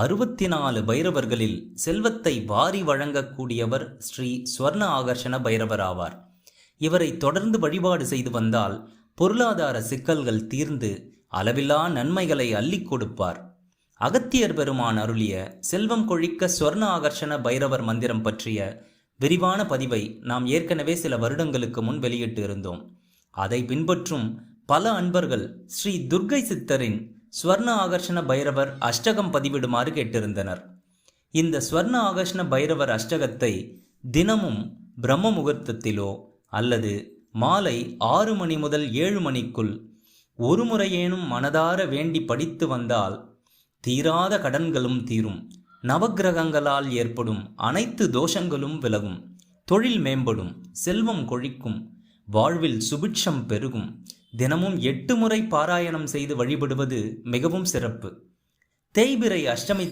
64 பைரவர்களில் செல்வத்தை வாரி வழங்கக்கூடியவர் ஸ்ரீ ஸ்வர்ண ஆகர்ஷண பைரவர் ஆவார். இவரை தொடர்ந்து வழிபாடு செய்து வந்தால் பொருளாதார சிக்கல்கள் தீர்ந்து அளவில்லா நன்மைகளை அள்ளிக் கொடுப்பார். அகத்தியர் பெருமான் அருளிய செல்வம் கொழிக்க ஸ்வர்ண ஆகர்ஷண பைரவர் மந்திரம் பற்றிய விரிவான பதிவை நாம் ஏற்கனவே சில வருடங்களுக்கு முன் வெளியிட்டு இருந்தோம். அதை பின்பற்றும் பல அன்பர்கள் ஸ்ரீ துர்க்கை சித்தரின் ஸ்வர்ண ஆகர்ஷண பைரவர் அஷ்டகம் பதிவிடுமாறு கேட்டிருந்தனர். இந்த ஸ்வர்ண ஆகர்ஷண பைரவர் அஷ்டகத்தை தினமும் பிரம்ம முகூர்த்தத்திலோ அல்லது மாலை 6 மணி முதல் 7 மணிக்குள் ஒரு முறையேனும் மனதார வேண்டி படித்து வந்தால் தீராத கடன்களும் தீரும், நவக்கிரகங்களால் ஏற்படும் அனைத்து தோஷங்களும் விலகும், தொழில் மேம்படும், செல்வம் கொழிக்கும், வாழ்வில் சுபிட்சம் பெருகும். தினமும் 8 முறை பாராயணம் செய்து வழிபடுவது மிகவும் சிறப்பு. தேய்பிறை அஷ்டமி